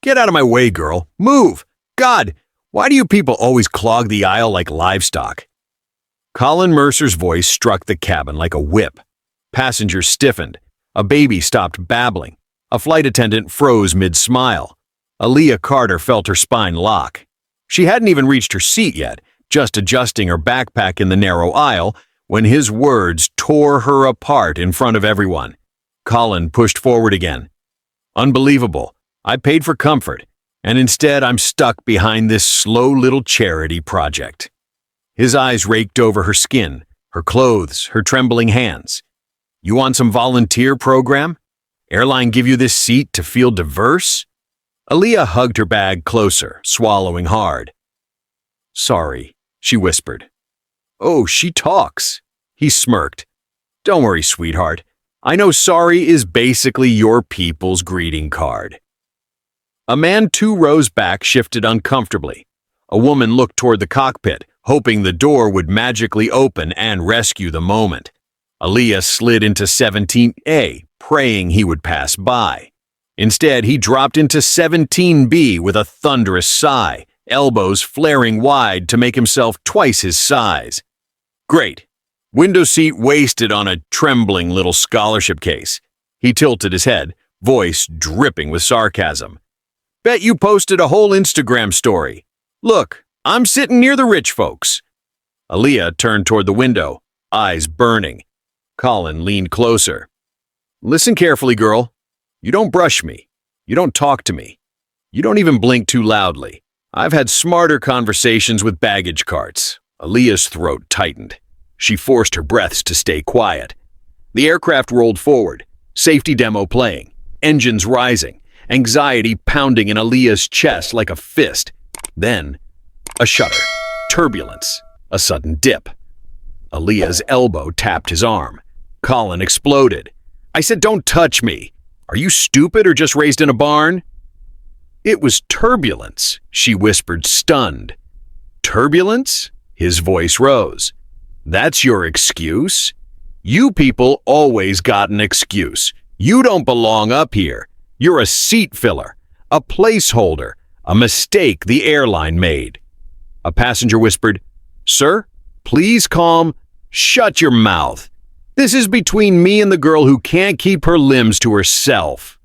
Get out of my way, girl. Move! God, why do you people always clog the aisle like livestock? Colin Mercer's voice struck the cabin like a whip. Passengers stiffened. A baby stopped babbling. A flight attendant froze mid-smile. Aaliyah Carter felt her spine lock. She hadn't even reached her seat yet, just adjusting her backpack in the narrow aisle, when his words tore her apart in front of everyone. Colin pushed forward again. Unbelievable. I paid for comfort, and instead I'm stuck behind this slow little charity project. His eyes raked over her skin, her clothes, her trembling hands. You want some volunteer program? Airline give you this seat to feel diverse? Aaliyah hugged her bag closer, swallowing hard. Sorry, she whispered. Oh, she talks. He smirked. Don't worry, sweetheart. I know sorry is basically your people's greeting card. A man 2 rows back shifted uncomfortably. A woman looked toward the cockpit, hoping the door would magically open and rescue the moment. Aaliyah slid into 17A, praying he would pass by. Instead, he dropped into 17B with a thunderous sigh, elbows flaring wide to make himself twice his size. Great. Window seat wasted on a trembling little scholarship case. He tilted his head, voice dripping with sarcasm. Bet you posted a whole Instagram story. Look, I'm sitting near the rich folks. Aaliyah turned toward the window, eyes burning. Colin leaned closer. Listen carefully, girl. You don't brush me. You don't talk to me. You don't even blink too loudly. I've had smarter conversations with baggage carts. Aaliyah's throat tightened. She forced her breaths to stay quiet. The aircraft rolled forward, safety demo playing, engines rising, anxiety pounding in Aaliyah's chest like a fist. Then, a shudder, turbulence, a sudden dip. Aaliyah's elbow tapped his arm. Colin exploded. I said, don't touch me. Are you stupid or just raised in a barn? It was turbulence, she whispered, stunned. Turbulence? His voice rose. That's your excuse? You people always got an excuse. You don't belong up here. You're a seat filler, a placeholder, a mistake the airline made. A passenger whispered, Sir, please calm. Shut your mouth. This is between me and the girl who can't keep her limbs to herself.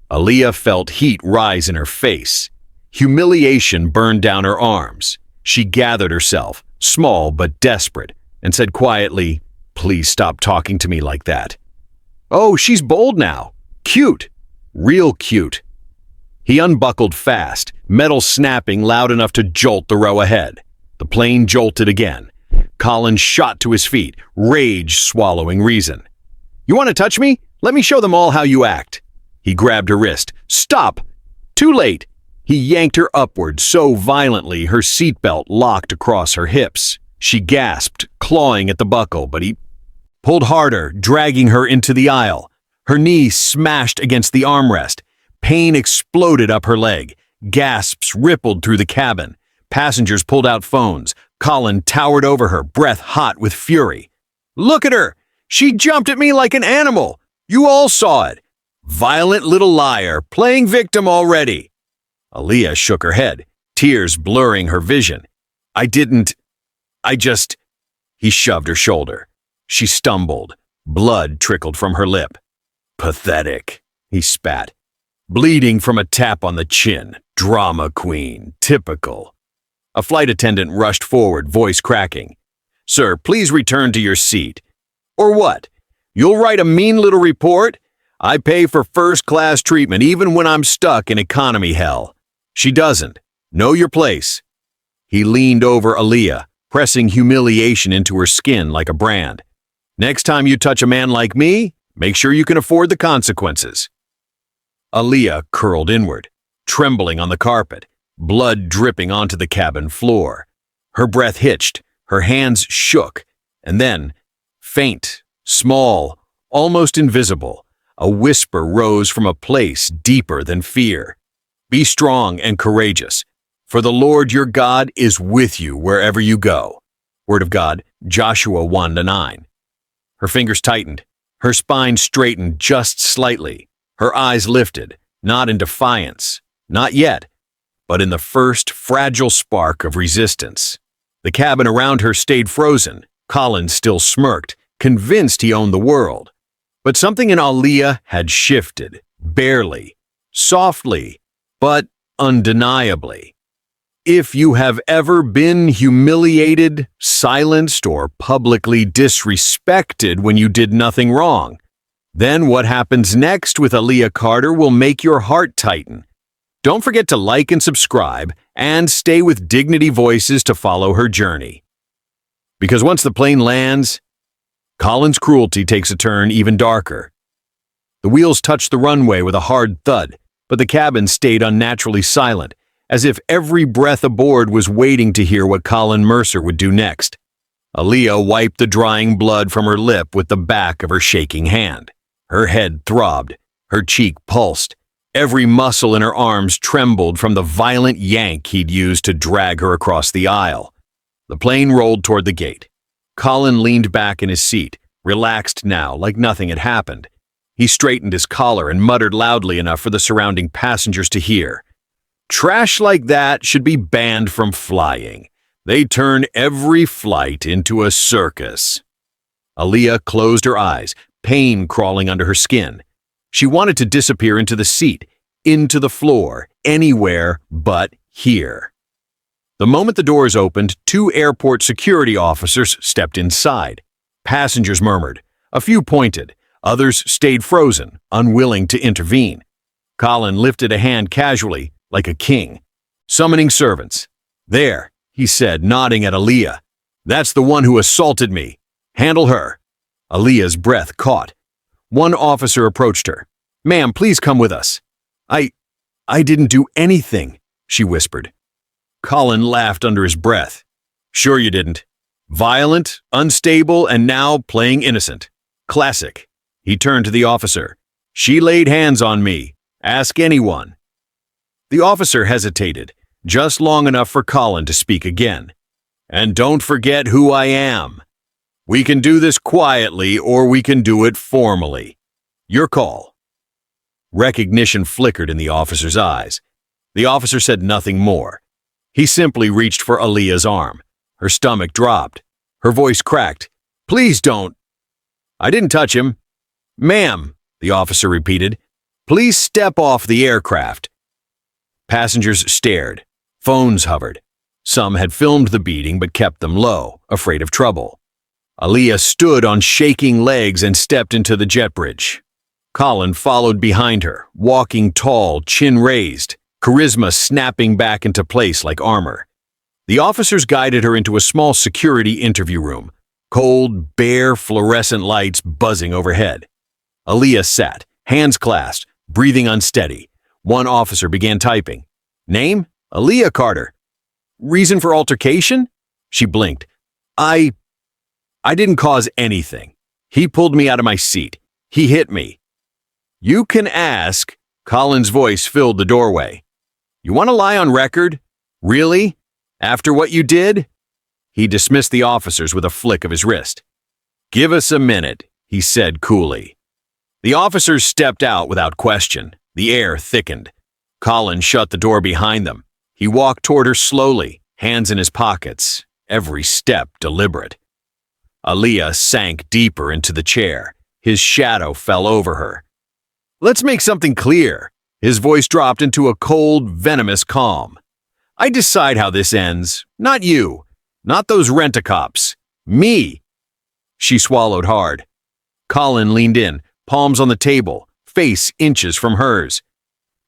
Aaliyah felt heat rise in her face. Humiliation burned down her arms. She gathered herself, small but desperate, and said quietly, Please stop talking to me like that. Oh, she's bold now. Cute. Real cute. He unbuckled fast, metal snapping loud enough to jolt the row ahead. The plane jolted again. Colin shot to his feet, rage swallowing reason. You want to touch me? Let me show them all how you act. He grabbed her wrist. Stop! Too late. He yanked her upward so violently her seatbelt locked across her hips. She gasped, clawing at the buckle, but he pulled harder, dragging her into the aisle. Her knee smashed against the armrest. Pain exploded up her leg. Gasps rippled through the cabin. Passengers pulled out phones. Colin towered over her, breath hot with fury. Look at her! She jumped at me like an animal! You all saw it! Violent little liar, playing victim already! Aaliyah shook her head, tears blurring her vision. I just... He shoved her shoulder. She stumbled. Blood trickled from her lip. Pathetic, he spat. Bleeding from a tap on the chin. Drama queen. Typical. A flight attendant rushed forward, voice cracking. Sir, please return to your seat. Or what? You'll write a mean little report? I pay for first-class treatment even when I'm stuck in economy hell. She doesn't. Know your place. He leaned over Aaliyah, pressing humiliation into her skin like a brand. Next time you touch a man like me, make sure you can afford the consequences. Aaliyah curled inward, trembling on the carpet, blood dripping onto the cabin floor. Her breath hitched, her hands shook, and then, faint, small, almost invisible, a whisper rose from a place deeper than fear. Be strong and courageous, for the Lord your God is with you wherever you go. Word of God, Joshua 1-9. Her fingers tightened, her spine straightened just slightly, her eyes lifted, not in defiance, Not yet, but in the first fragile spark of resistance. The cabin around her stayed frozen. Colin still smirked, convinced he owned the world. But something in Aaliyah had shifted, barely, softly, but undeniably. If you have ever been humiliated, silenced, or publicly disrespected when you did nothing wrong, then what happens next with Aaliyah Carter will make your heart tighten. Don't forget to like and subscribe, and stay with Dignity Voices to follow her journey. Because once the plane lands, Colin's cruelty takes a turn even darker. The wheels touched the runway with a hard thud, but the cabin stayed unnaturally silent, as if every breath aboard was waiting to hear what Colin Mercer would do next. Aaliyah wiped the drying blood from her lip with the back of her shaking hand. Her head throbbed, her cheek pulsed. Every muscle in her arms trembled from the violent yank he'd used to drag her across the aisle. The plane rolled toward the gate. Colin leaned back in his seat, relaxed now, like nothing had happened. He straightened his collar and muttered loudly enough for the surrounding passengers to hear. Trash like that should be banned from flying. They turn every flight into a circus. Aaliyah closed her eyes, pain crawling under her skin. She wanted to disappear into the seat, into the floor, anywhere but here. The moment the doors opened, 2 airport security officers stepped inside. Passengers murmured. A few pointed. Others stayed frozen, unwilling to intervene. Colin lifted a hand casually, like a king. Summoning servants. There, he said, nodding at Aaliyah. That's the one who assaulted me. Handle her. Aaliyah's breath caught. One officer approached her. Ma'am, please come with us. I didn't do anything, she whispered. Colin laughed under his breath. Sure you didn't. Violent, unstable, and now playing innocent. Classic. He turned to the officer. She laid hands on me. Ask anyone. The officer hesitated, just long enough for Colin to speak again. And don't forget who I am. We can do this quietly, or we can do it formally. Your call. Recognition flickered in the officer's eyes. The officer said nothing more. He simply reached for Aaliyah's arm. Her stomach dropped. Her voice cracked. Please don't. I didn't touch him. Ma'am, the officer repeated, please step off the aircraft. Passengers stared. Phones hovered. Some had filmed the beating but kept them low, afraid of trouble. Aaliyah stood on shaking legs and stepped into the jet bridge. Colin followed behind her, walking tall, chin raised, charisma snapping back into place like armor. The officers guided her into a small security interview room, cold, bare fluorescent lights buzzing overhead. Aaliyah sat, hands clasped, breathing unsteady. One officer began typing. Name? Aaliyah Carter. Reason for altercation? She blinked. I didn't cause anything. He pulled me out of my seat. He hit me. You can ask. Colin's voice filled the doorway. You want to lie on record? Really? After what you did? He dismissed the officers with a flick of his wrist. Give us a minute, he said coolly. The officers stepped out without question. The air thickened. Colin shut the door behind them. He walked toward her slowly, hands in his pockets, every step deliberate. Aaliyah sank deeper into the chair. His shadow fell over her. Let's make something clear. His voice dropped into a cold, venomous calm. I decide how this ends. Not you. Not those rent-a-cops. Me. She swallowed hard. Colin leaned in, palms on the table, face inches from hers.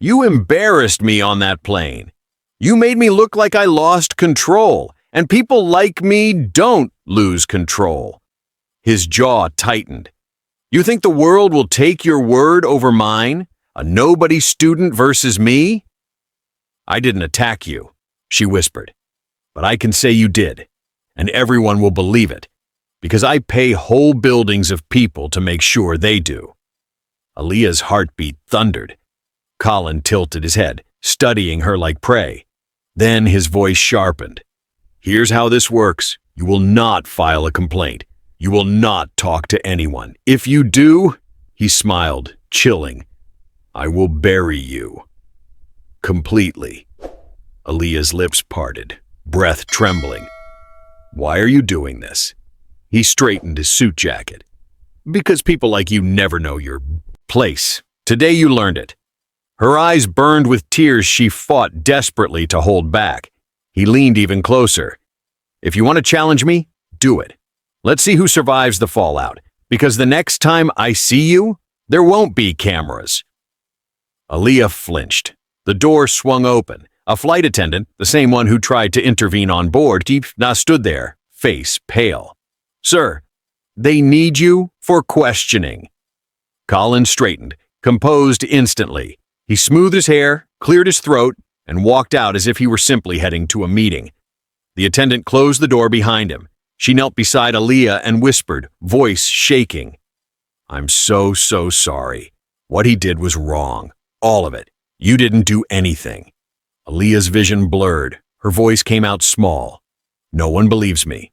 You embarrassed me on that plane. You made me look like I lost control, and people like me don't lose control. His jaw tightened. You think the world will take your word over mine? A nobody student versus me? I didn't attack you, she whispered. But I can say you did, and everyone will believe it, because I pay whole buildings of people to make sure they do. Aaliyah's heartbeat thundered. Colin tilted his head, studying her like prey. Then his voice sharpened. Here's how this works. You will not file a complaint. You will not talk to anyone. If you do, he smiled, chilling, I will bury you. Completely. Aaliyah's lips parted, breath trembling. Why are you doing this? He straightened his suit jacket. Because people like you never know your place. Today you learned it. Her eyes burned with tears she fought desperately to hold back. He leaned even closer. If you want to challenge me, do it. Let's see who survives the fallout, because the next time I see you, there won't be cameras. Aaliyah flinched. The door swung open. A flight attendant, the same one who tried to intervene on board, stood there, face pale. Sir, they need you for questioning. Colin straightened, composed instantly. He smoothed his hair, cleared his throat, and walked out as if he were simply heading to a meeting. The attendant closed the door behind him. She knelt beside Aaliyah and whispered, voice shaking. I'm so sorry. What he did was wrong. All of it. You didn't do anything. Aaliyah's vision blurred. Her voice came out small. No one believes me.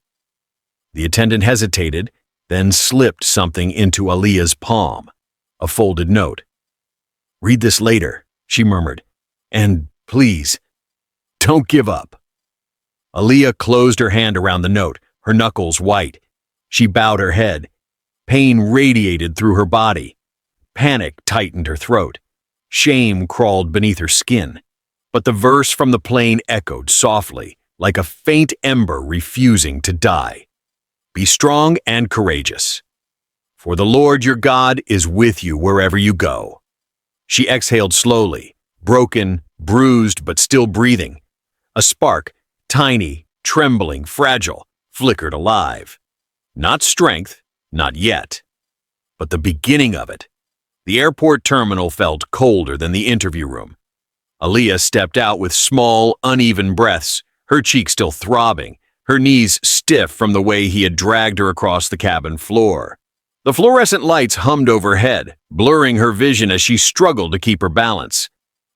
The attendant hesitated, then slipped something into Aaliyah's palm. A folded note. Read this later, she murmured. And please, don't give up. Aaliyah closed her hand around the note, her knuckles white. She bowed her head. Pain radiated through her body. Panic tightened her throat. Shame crawled beneath her skin. But the verse from the plane echoed softly, like a faint ember refusing to die. Be strong and courageous. For the Lord your God is with you wherever you go. She exhaled slowly, broken, bruised, but still breathing. A spark, tiny, trembling, fragile, flickered alive. Not strength, not yet, but the beginning of it. The airport terminal felt colder than the interview room. Aaliyah stepped out with small, uneven breaths, her cheeks still throbbing, her knees stiff from the way he had dragged her across the cabin floor. The fluorescent lights hummed overhead, blurring her vision as she struggled to keep her balance.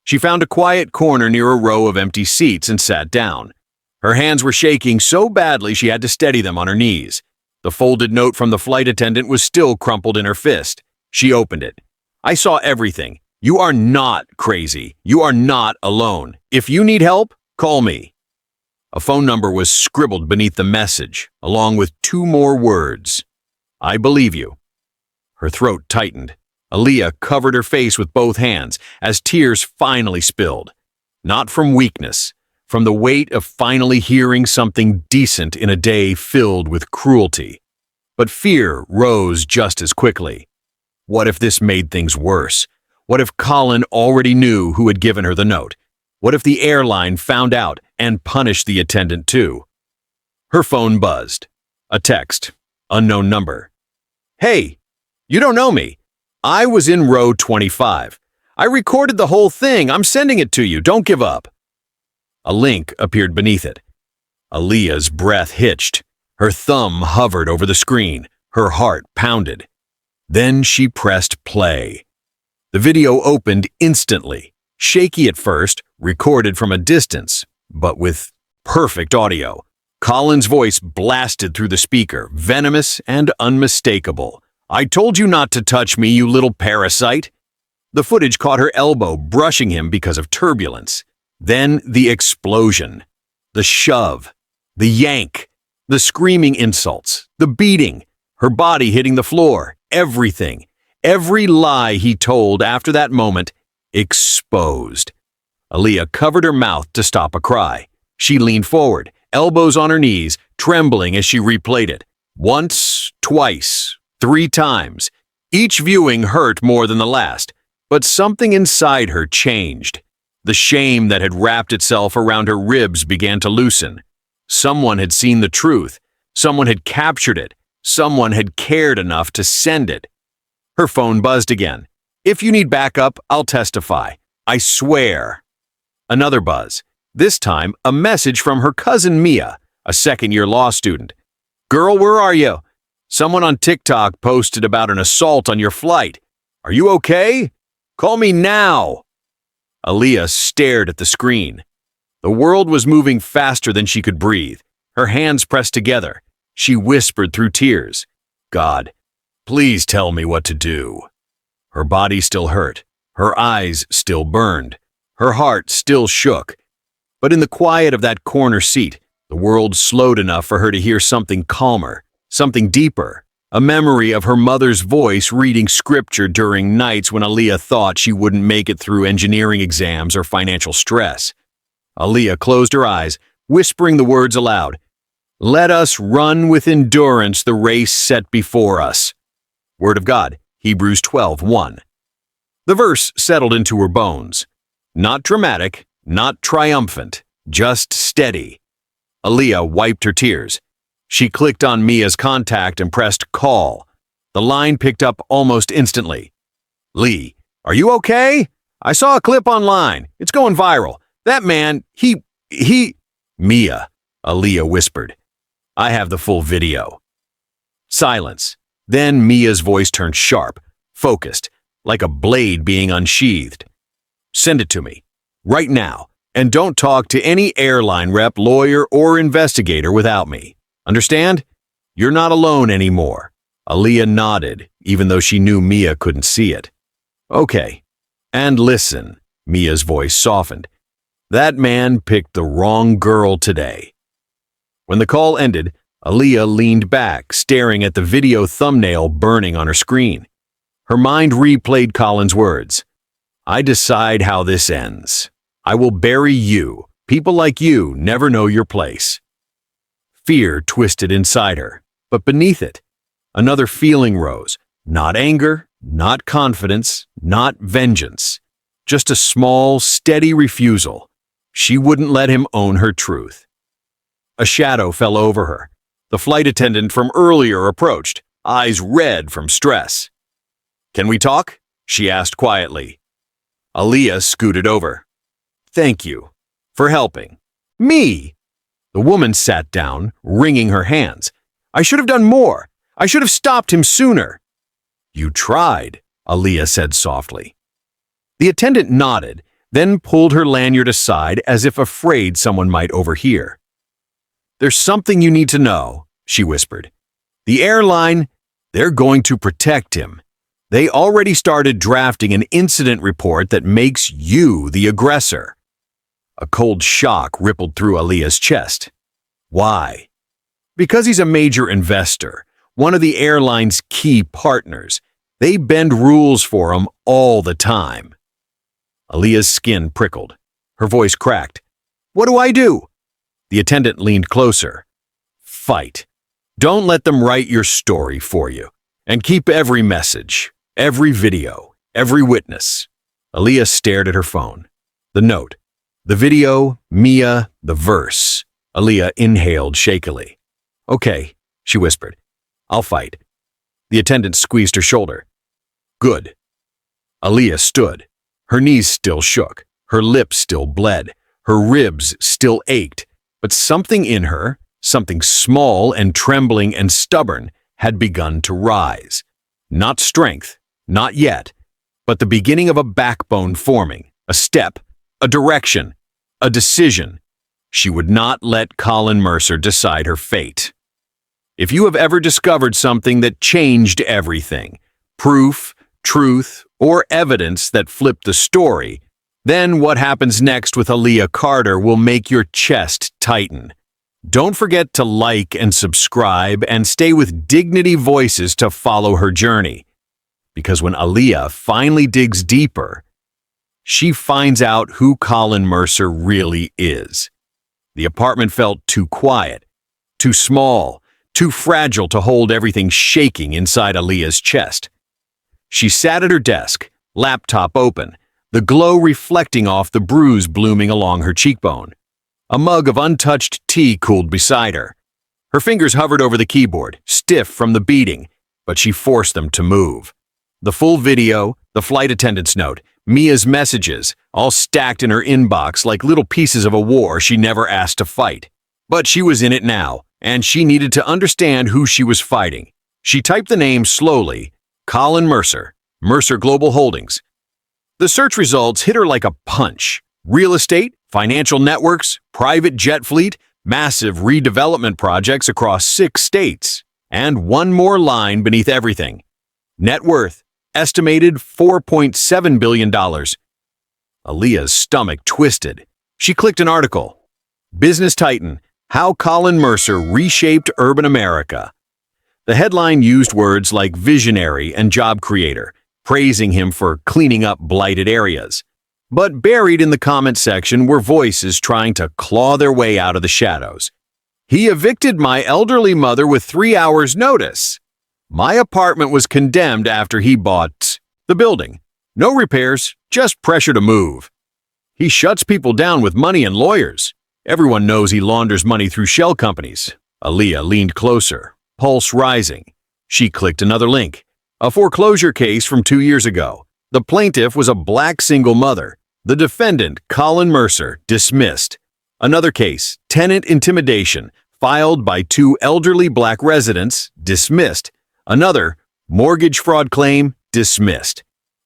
She found a quiet corner near a row of empty seats and sat down. Her hands were shaking so badly she had to steady them on her knees. The folded note from the flight attendant was still crumpled in her fist. She opened it. I saw everything. You are not crazy. You are not alone. If you need help, call me. A phone number was scribbled beneath the message, along with 2 more words. I believe you. Her throat tightened. Aaliyah covered her face with both hands as tears finally spilled. Not from weakness, from the weight of finally hearing something decent in a day filled with cruelty. But fear rose just as quickly. What if this made things worse? What if Colin already knew who had given her the note? What if the airline found out and punished the attendant too? Her phone buzzed. A text. Unknown number. Hey, you don't know me. I was in row 25. I recorded the whole thing. I'm sending it to you. Don't give up. A link appeared beneath it. Aaliyah's breath hitched. Her thumb hovered over the screen. Her heart pounded. Then she pressed play. The video opened instantly, shaky at first, recorded from a distance, but with perfect audio. Colin's voice blasted through the speaker, venomous and unmistakable. I told you not to touch me, you little parasite. The footage caught her elbow, brushing him because of turbulence. Then the explosion, the shove, the yank, the screaming insults, the beating, her body hitting the floor, everything. Every lie he told after that moment, exposed. Aaliyah covered her mouth to stop a cry. She leaned forward, elbows on her knees, trembling as she replayed it. Once, twice, 3 times. Each viewing hurt more than the last, but something inside her changed. The shame that had wrapped itself around her ribs began to loosen. Someone had seen the truth. Someone had captured it. Someone had cared enough to send it. Her phone buzzed again. If you need backup, I'll testify. I swear. Another buzz. This time, a message from her cousin Mia, a second-year law student. Girl, where are you? Someone on TikTok posted about an assault on your flight. Are you okay? Call me now. Aaliyah stared at the screen. The world was moving faster than she could breathe. Her hands pressed together. She whispered through tears. God, please tell me what to do. Her body still hurt. Her eyes still burned. Her heart still shook. But in the quiet of that corner seat, the world slowed enough for her to hear something calmer, something deeper, a memory of her mother's voice reading scripture during nights when Aaliyah thought she wouldn't make it through engineering exams or financial stress. Aaliyah closed her eyes, whispering the words aloud. "Let us run with endurance the race set before us." Word of God, Hebrews 12:1. The verse settled into her bones. Not dramatic, not triumphant, just steady. Aaliyah wiped her tears. She clicked on Mia's contact and pressed call. The line picked up almost instantly. "Lee, are you okay? I saw a clip online. It's going viral. That man, he... Mia," Aaliyah whispered. "I have the full video." Silence. Then Mia's voice turned sharp, focused, like a blade being unsheathed. "Send it to me. Right now. And don't talk to any airline rep, lawyer, or investigator without me. Understand? You're not alone anymore." Aaliyah nodded, even though she knew Mia couldn't see it. "Okay. And listen," Mia's voice softened. "That man picked the wrong girl today." When the call ended, Aaliyah leaned back, staring at the video thumbnail burning on her screen. Her mind replayed Colin's words. "I decide how this ends. I will bury you. People like you never know your place." Fear twisted inside her, but beneath it, another feeling rose. Not anger, not confidence, not vengeance. Just a small, steady refusal. She wouldn't let him own her truth. A shadow fell over her. The flight attendant from earlier approached, eyes red from stress. "Can we talk?" she asked quietly. Aaliyah scooted over. "Thank you for helping me." The woman sat down, wringing her hands. "I should have done more. I should have stopped him sooner." "You tried," Aaliyah said softly. The attendant nodded, then pulled her lanyard aside as if afraid someone might overhear. "There's something you need to know," she whispered. "The airline, they're going to protect him. They already started drafting an incident report that makes you the aggressor." A cold shock rippled through Aaliyah's chest. "Why?" "Because he's a major investor, one of the airline's key partners. They bend rules for him all the time." Aaliyah's skin prickled. Her voice cracked. "What do I do?" The attendant leaned closer. "Fight. Don't let them write your story for you. And keep every message, every video, every witness." Aaliyah stared at her phone. The note. The video, Mia, the verse. Aaliyah inhaled shakily. "Okay," she whispered. "I'll fight." The attendant squeezed her shoulder. "Good." Aaliyah stood. Her knees still shook. Her lips still bled. Her ribs still ached. But something in her, something small and trembling and stubborn, had begun to rise. Not strength, not yet, but the beginning of a backbone forming, a step, a direction, a decision. She would not let Colin Mercer decide her fate. If you have ever discovered something that changed everything, proof, truth, or evidence that flipped the story, then what happens next with Aaliyah Carter will make your chest tighten. Don't forget to like and subscribe and stay with Dignity Voices to follow her journey. Because when Aaliyah finally digs deeper, she finds out who Colin Mercer really is. The apartment felt too quiet, too small, too fragile to hold everything shaking inside Aaliyah's chest. She sat at her desk, laptop open, the glow reflecting off the bruise blooming along her cheekbone. A mug of untouched tea cooled beside her. Her fingers hovered over the keyboard, stiff from the beating, but she forced them to move. The full video, the flight attendant's note, Mia's messages, all stacked in her inbox like little pieces of a war she never asked to fight. But she was in it now, and she needed to understand who she was fighting. She typed the name slowly, Colin Mercer, Mercer Global Holdings. The search results hit her like a punch. Real estate, financial networks, private jet fleet, massive redevelopment projects across 6 states, and one more line beneath everything. Net worth, estimated $4.7 billion. Aaliyah's stomach twisted. She clicked an article. Business Titan: How Colin Mercer Reshaped Urban America. The headline used words like visionary and job creator, praising him for cleaning up blighted areas. But buried in the comment section were voices trying to claw their way out of the shadows. He evicted my elderly mother with 3 hours' notice. My apartment was condemned after he bought the building. No repairs, just pressure to move. He shuts people down with money and lawyers. Everyone knows he launders money through shell companies. Aaliyah leaned closer, pulse rising. She clicked another link. A foreclosure case from 2 years ago. The plaintiff was a black single mother. The defendant, Colin Mercer, dismissed. Another case, tenant intimidation, filed by 2 elderly black residents, dismissed. Another, mortgage fraud claim, dismissed.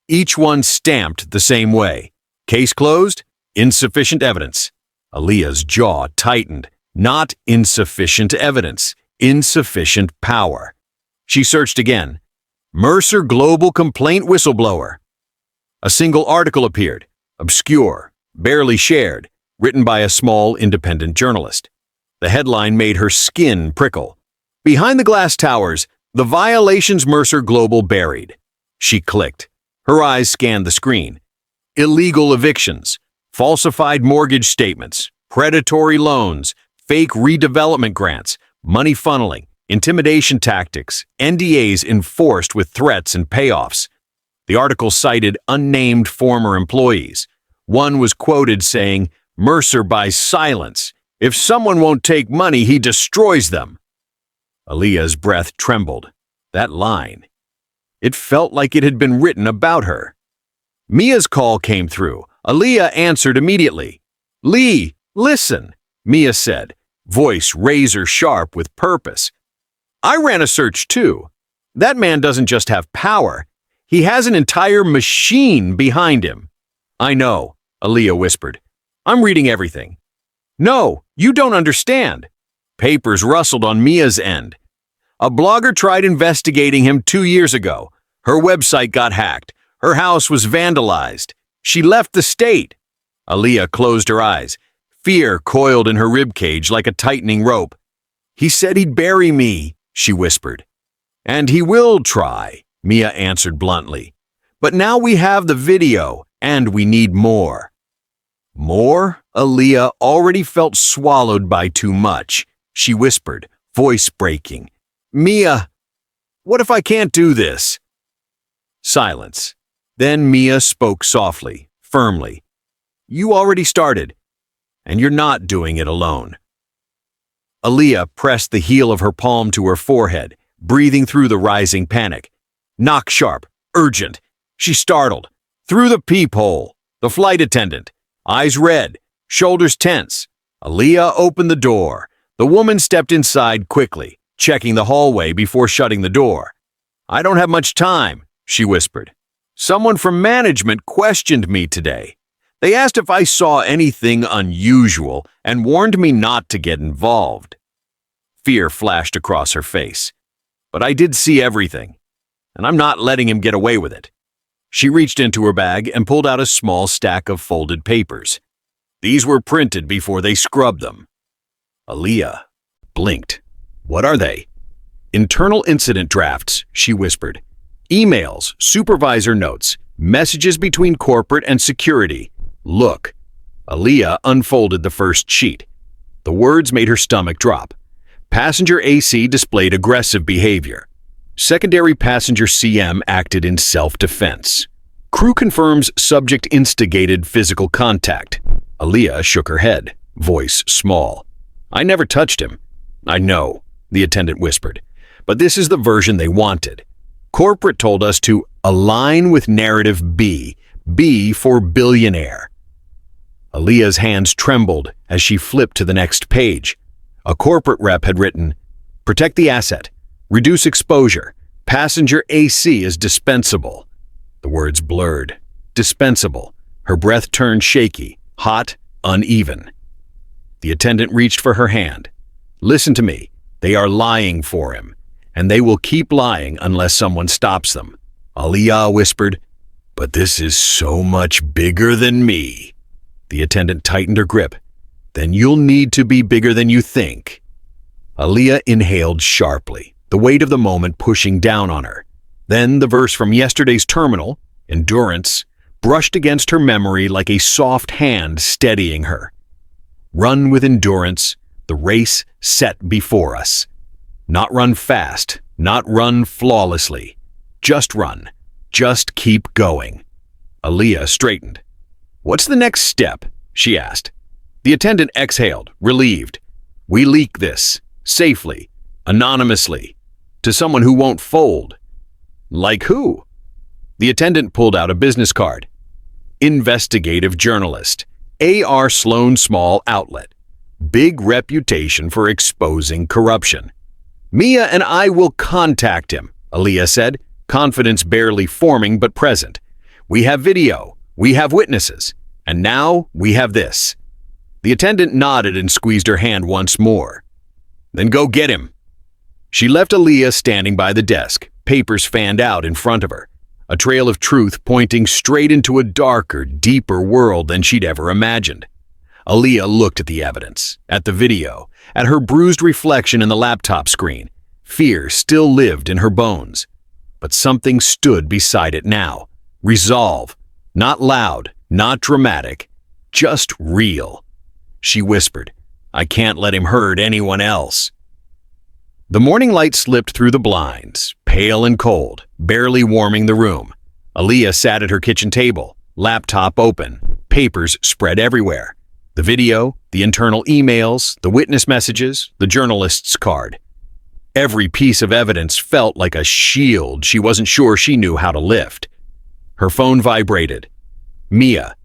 Each one stamped the same way. Case closed, insufficient evidence. Aaliyah's jaw tightened. Not insufficient evidence, insufficient power. She searched again. Mercer Global Complaint Whistleblower. A single article appeared, obscure, barely shared, written by a small independent journalist. The headline made her skin prickle. Behind the glass towers, the violations Mercer Global buried. She clicked. Her eyes scanned the screen. Illegal evictions, falsified mortgage statements, predatory loans, fake redevelopment grants, money funneling, intimidation tactics, NDAs enforced with threats and payoffs. The article cited unnamed former employees. One was quoted saying, "Mercer buys silence. If someone won't take money, he destroys them." Aaliyah's breath trembled. That line. It felt like it had been written about her. Mia's call came through. Aaliyah answered immediately. "Lee, listen," Mia said, voice razor sharp with purpose. "I ran a search too. That man doesn't just have power. He has an entire machine behind him." "I know," Aaliyah whispered. "I'm reading everything." "No, you don't understand." Papers rustled on Mia's end. "A blogger tried investigating him 2 years ago. Her website got hacked. Her house was vandalized. She left the state." Aaliyah closed her eyes. Fear coiled in her ribcage like a tightening rope. "He said he'd bury me," she whispered. "And he will try," Mia answered bluntly. "But now we have the video, and we need more." More? Aaliyah already felt swallowed by too much. She whispered, voice breaking. "Mia, what if I can't do this?" Silence. Then Mia spoke softly, firmly. "You already started, and you're not doing it alone." Aaliyah pressed the heel of her palm to her forehead, breathing through the rising panic. Knock sharp, urgent. She startled. Through the peephole, the flight attendant, eyes red, shoulders tense. Aaliyah opened the door. The woman stepped inside quickly, checking the hallway before shutting the door. "I don't have much time," she whispered. "Someone from management questioned me today. They asked if I saw anything unusual and warned me not to get involved." Fear flashed across her face. "But I did see everything, and I'm not letting him get away with it." She reached into her bag and pulled out a small stack of folded papers. These were printed before they scrubbed them. Aaliyah blinked. "What are they?" "Internal incident drafts," she whispered. "Emails, supervisor notes, messages between corporate and security. Look." Aaliyah unfolded the first sheet. The words made her stomach drop. Passenger AC displayed aggressive behavior. Secondary passenger CM acted in self-defense. Crew confirms subject instigated physical contact. Aaliyah shook her head, voice small. "I never touched him." "I know," the attendant whispered. "But this is the version they wanted. Corporate told us to align with narrative B. B for Billionaire." Aaliyah's hands trembled as she flipped to the next page. A corporate rep had written, "Protect the asset. Reduce exposure. Passenger AC is dispensable." The words blurred. Dispensable. Her breath turned shaky, hot, uneven. The attendant reached for her hand. "Listen to me. They are lying for him, and they will keep lying unless someone stops them." Aaliyah whispered, But this is so much bigger than me. The attendant tightened her grip. Then you'll need to be bigger than you think. Aaliyah inhaled sharply, the weight of the moment pushing down on her. Then the verse from yesterday's terminal, endurance, brushed against her memory like a soft hand steadying her. Run with endurance, the race set before us. Not run fast, not run flawlessly. Just run. Just keep going. Aaliyah straightened. What's the next step? She asked. The attendant exhaled, relieved. We leak this, safely, anonymously, to someone who won't fold. Like who? The attendant pulled out a business card. Investigative journalist, A.R. Sloan Small Outlet. Big reputation for exposing corruption. Mia and I will contact him, Aaliyah said, confidence barely forming but present. We have video, we have witnesses, and now we have this. The attendant nodded and squeezed her hand once more. Then go get him. She left Aaliyah standing by the desk, papers fanned out in front of her, a trail of truth pointing straight into a darker, deeper world than she'd ever imagined. Aaliyah looked at the evidence, at the video, at her bruised reflection in the laptop screen. Fear still lived in her bones. But something stood beside it now. Resolve. Not loud, not dramatic, just real. She whispered, I can't let him hurt anyone else. The morning light slipped through the blinds, pale and cold, barely warming the room. Aaliyah sat at her kitchen table, laptop open, papers spread everywhere. The video, the internal emails, the witness messages, the journalist's card. Every piece of evidence felt like a shield she wasn't sure she knew how to lift. Her phone vibrated. Mia,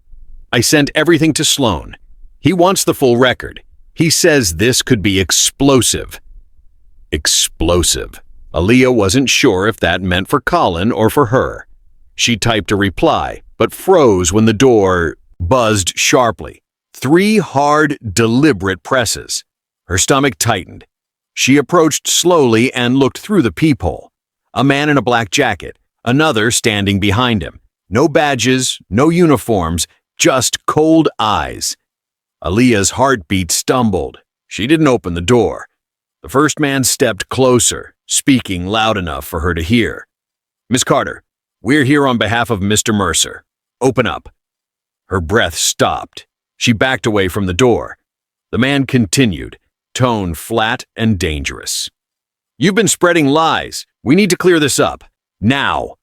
I sent everything to Sloan. He wants the full record. He says this could be explosive. Explosive. Aaliyah wasn't sure if that meant for Colin or for her. She typed a reply, but froze when the door buzzed sharply. 3 hard, deliberate presses. Her stomach tightened. She approached slowly and looked through the peephole. A man in a black jacket, another standing behind him. No badges, no uniforms, just cold eyes. Aaliyah's heartbeat stumbled. She didn't open the door. The first man stepped closer, speaking loud enough for her to hear. Miss Carter, we're here on behalf of Mr. Mercer. Open up. Her breath stopped. She backed away from the door. The man continued, tone flat and dangerous. You've been spreading lies. We need to clear this up. Now.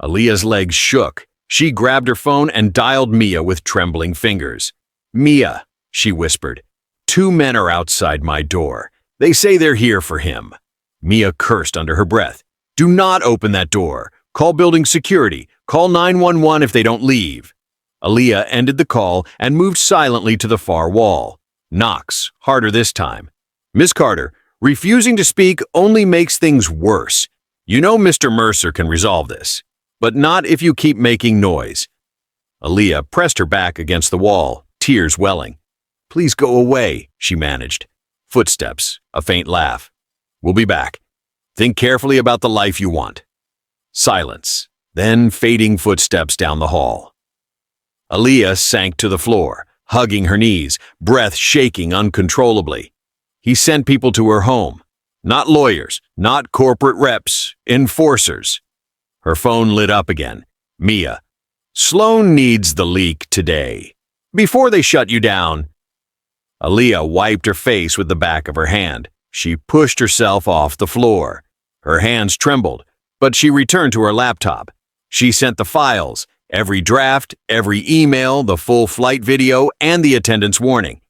Aaliyah's legs shook. She grabbed her phone and dialed Mia with trembling fingers. Mia, she whispered. 2 men are outside my door. They say they're here for him. Mia cursed under her breath. Do not open that door. Call building security. Call 911 if they don't leave. Aaliyah ended the call and moved silently to the far wall. Knocks, harder this time. Miss Carter, refusing to speak only makes things worse. You know Mr. Mercer can resolve this, but not if you keep making noise. Aaliyah pressed her back against the wall, tears welling. Please go away, she managed. Footsteps, a faint laugh. We'll be back. Think carefully about the life you want. Silence, then fading footsteps down the hall. Aaliyah sank to the floor, hugging her knees, breath shaking uncontrollably. He sent people to her home. Not lawyers, not corporate reps, enforcers. Her phone lit up again. Mia, Sloan needs the leak today. Before they shut you down. Aaliyah wiped her face with the back of her hand. She pushed herself off the floor. Her hands trembled, but she returned to her laptop. She sent the files, every draft, every email, the full flight video, and the attendance warning.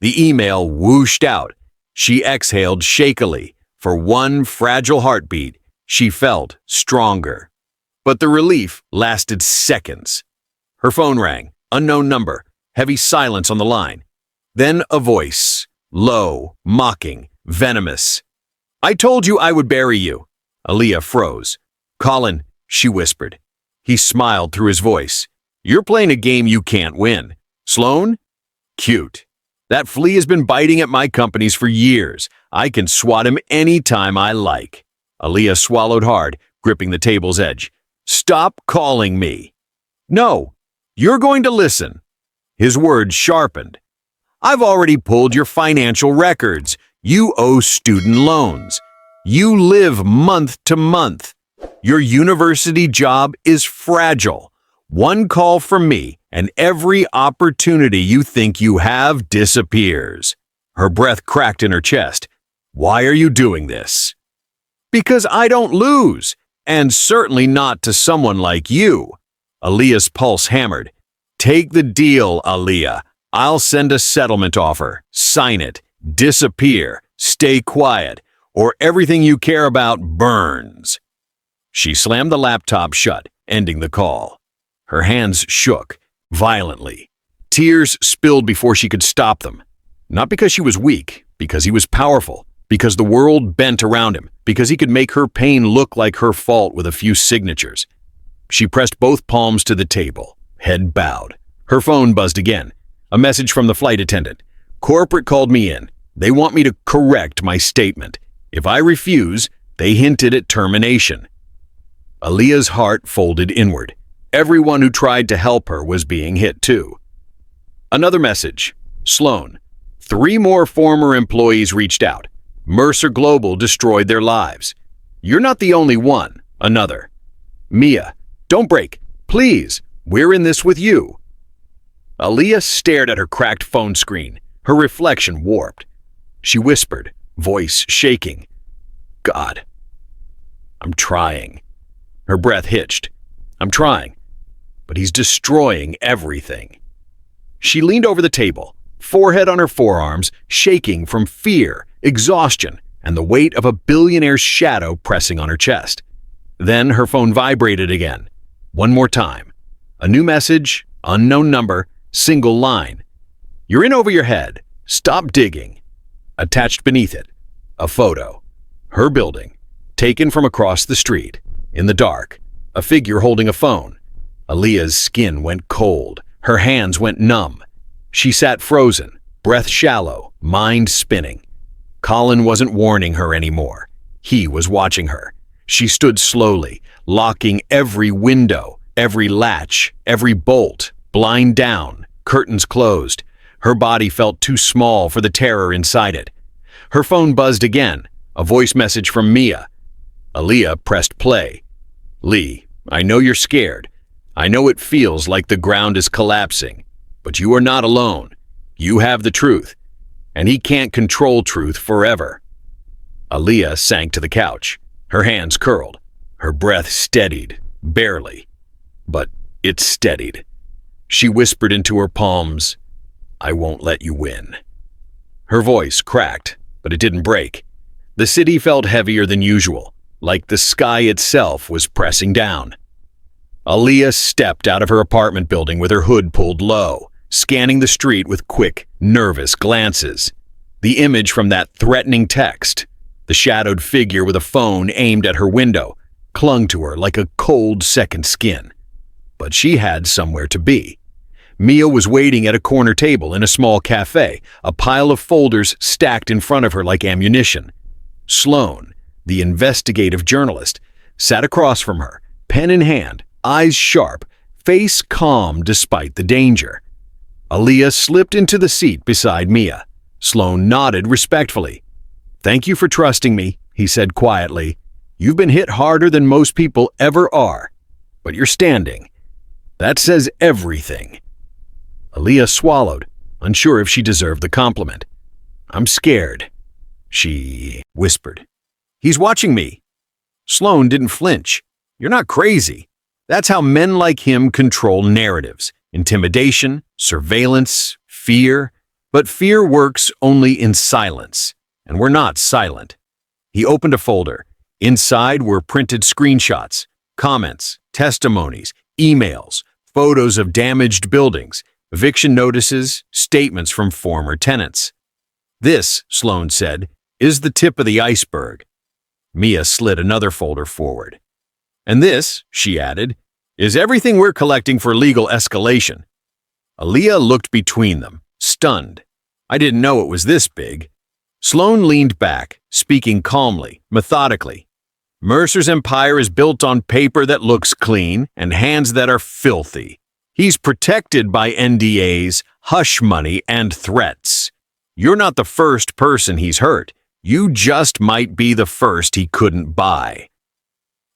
The email whooshed out. She exhaled shakily. For one fragile heartbeat, she felt stronger. But the relief lasted seconds. Her phone rang, unknown number, heavy silence on the line. Then a voice, low, mocking, venomous. I told you I would bury you. Aaliyah froze. Colin, she whispered. He smiled through his voice. You're playing a game you can't win. Sloan? Cute. That flea has been biting at my companies for years. I can swat him any time I like. Aaliyah swallowed hard, gripping the table's edge. Stop calling me. No, you're going to listen. His words sharpened. I've already pulled your financial records. You owe student loans. You live month to month. Your university job is fragile. One call from me, and every opportunity you think you have disappears. Her breath cracked in her chest. Why are you doing this? Because I don't lose, and certainly not to someone like you. Aaliyah's pulse hammered. Take the deal, Aaliyah. I'll send a settlement offer. Sign it. Disappear. Stay quiet, or everything you care about burns. She slammed the laptop shut, ending the call. Her hands shook violently. Tears spilled before she could stop them. Not because she was weak, because he was powerful, because the world bent around him, because he could make her pain look like her fault with a few signatures. She pressed both palms to the table, head bowed. Her phone buzzed again. A message from the flight attendant. Corporate called me in. They want me to correct my statement. If I refuse, they hinted at termination. Aaliyah's heart folded inward. Everyone who tried to help her was being hit too. Another message. Sloan. 3 more former employees reached out. Mercer Global destroyed their lives. You're not the only one. Another. Mia. Don't break. Please. We're in this with you. Aaliyah stared at her cracked phone screen, her reflection warped. She whispered, voice shaking. God. I'm trying. Her breath hitched. I'm trying. But he's destroying everything. She leaned over the table, forehead on her forearms, shaking from fear, exhaustion, and the weight of a billionaire's shadow pressing on her chest. Then her phone vibrated again. One more time. A new message, unknown number, single line. You're in over your head. Stop digging. Attached beneath it, a photo. Her building, taken from across the street. In the dark, a figure holding a phone. Aaliyah's skin went cold. Her hands went numb. She sat frozen, breath shallow, mind spinning. Colin wasn't warning her anymore. He was watching her. She stood slowly, locking every window, every latch, every bolt, blind down, curtains closed. Her body felt too small for the terror inside it. Her phone buzzed again, a voice message from Mia. Aaliyah pressed play. Lee, I know you're scared. I know it feels like the ground is collapsing, but you are not alone. You have the truth, and he can't control truth forever. Aaliyah sank to the couch, her hands curled, her breath steadied, barely. But it steadied. She whispered into her palms, I won't let you win. Her voice cracked, but it didn't break. The city felt heavier than usual, like the sky itself was pressing down. Aaliyah stepped out of her apartment building with her hood pulled low, scanning the street with quick, nervous glances. The image from that threatening text, the shadowed figure with a phone aimed at her window, clung to her like a cold second skin. But she had somewhere to be. Mia was waiting at a corner table in a small cafe, a pile of folders stacked in front of her like ammunition. Sloan, the investigative journalist, sat across from her, pen in hand, eyes sharp, face calm despite the danger. Aaliyah slipped into the seat beside Mia. Sloan nodded respectfully. Thank you for trusting me, he said quietly. You've been hit harder than most people ever are, but you're standing. That says everything. Aaliyah swallowed, unsure if she deserved the compliment. I'm scared, she whispered. He's watching me. Sloan didn't flinch. You're not crazy. That's how men like him control narratives. Intimidation, surveillance, fear. But fear works only in silence, and we're not silent. He opened a folder. Inside were printed screenshots, comments, testimonies, emails, photos of damaged buildings, eviction notices, statements from former tenants. This, Sloan said, is the tip of the iceberg. Mia slid another folder forward. And this, she added, is everything we're collecting for legal escalation. Aaliyah looked between them, stunned. I didn't know it was this big. Sloan leaned back, speaking calmly, methodically. Mercer's empire is built on paper that looks clean and hands that are filthy. He's protected by NDAs, hush money, and threats. You're not the first person he's hurt. You just might be the first he couldn't buy.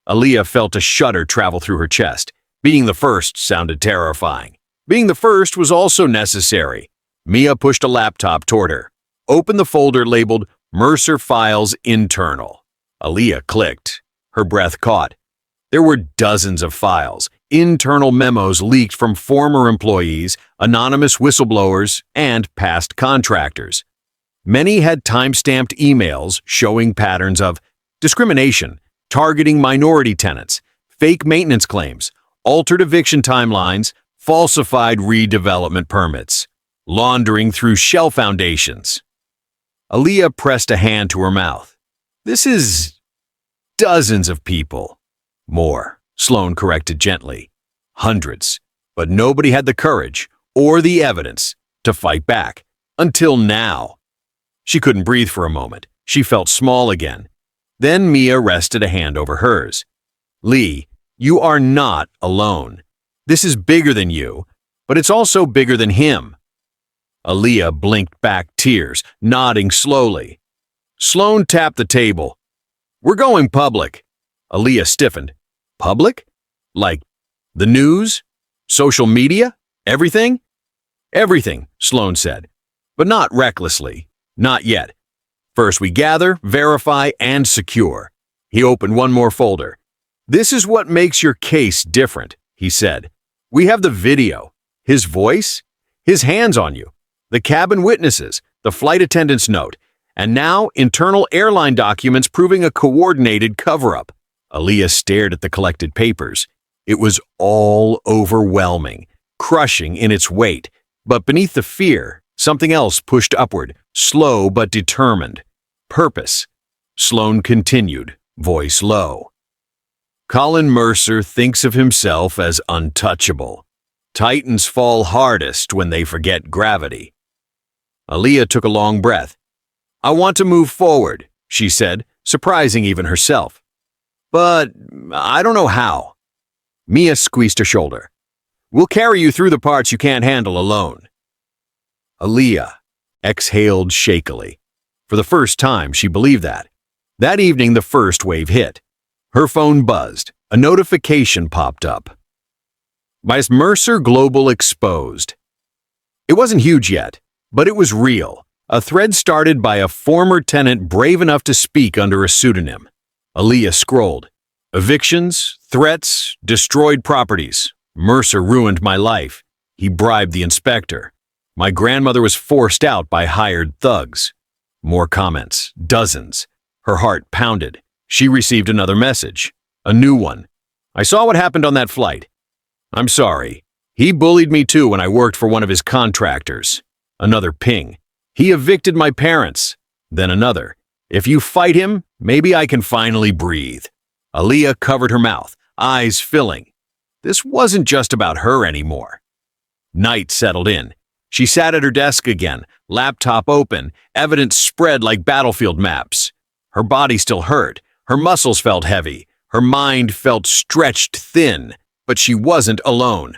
Aaliyah felt a shudder travel through her chest. Being the first sounded terrifying. Being the first was also necessary. Mia pushed a laptop toward her. Open the folder labeled Mercer Files Internal. Aaliyah clicked. Her breath caught. There were dozens of files, internal memos leaked from former employees, anonymous whistleblowers, and past contractors. Many had time-stamped emails showing patterns of discrimination, targeting minority tenants, fake maintenance claims, altered eviction timelines, falsified redevelopment permits, laundering through shell foundations. Aaliyah pressed a hand to her mouth. This is dozens of people. More, Sloan corrected gently. Hundreds. But nobody had the courage or the evidence to fight back. Until now. She couldn't breathe for a moment. She felt small again. Then Mia rested a hand over hers. Lee, you are not alone. This is bigger than you, but it's also bigger than him. Aaliyah blinked back tears, nodding slowly. Sloan tapped the table. We're going public. Aaliyah stiffened. Public? Like the news? Social media? Everything? Everything, Sloan said, but not recklessly. Not yet. First we gather, verify, and secure. He opened one more folder. This is what makes your case different, he said. We have the video, his voice, his hands on you, the cabin witnesses, the flight attendant's note, and now internal airline documents proving a coordinated cover-up. Aaliyah stared at the collected papers. It was all overwhelming, crushing in its weight, but beneath the fear, something else pushed upward, slow but determined. Purpose. Sloan continued, voice low. Colin Mercer thinks of himself as untouchable. Titans fall hardest when they forget gravity. Aaliyah took a long breath. I want to move forward, she said, surprising even herself. But I don't know how. Mia squeezed her shoulder. We'll carry you through the parts you can't handle alone. Aaliyah exhaled shakily. For the first time, she believed that. That evening, the first wave hit. Her phone buzzed. A notification popped up. By Mercer Global Exposed. It wasn't huge yet, but it was real. A thread started by a former tenant brave enough to speak under a pseudonym. Aaliyah scrolled. Evictions, threats, destroyed properties. Mercer ruined my life. He bribed the inspector. My grandmother was forced out by hired thugs. More comments, dozens. Her heart pounded. She received another message. A new one. I saw what happened on that flight. I'm sorry. He bullied me too when I worked for one of his contractors. Another ping. He evicted my parents. Then another. If you fight him, maybe I can finally breathe. Aaliyah covered her mouth, eyes filling. This wasn't just about her anymore. Night settled in. She sat at her desk again, laptop open, evidence spread like battlefield maps. Her body still hurt. Her muscles felt heavy. Her mind felt stretched thin, but she wasn't alone.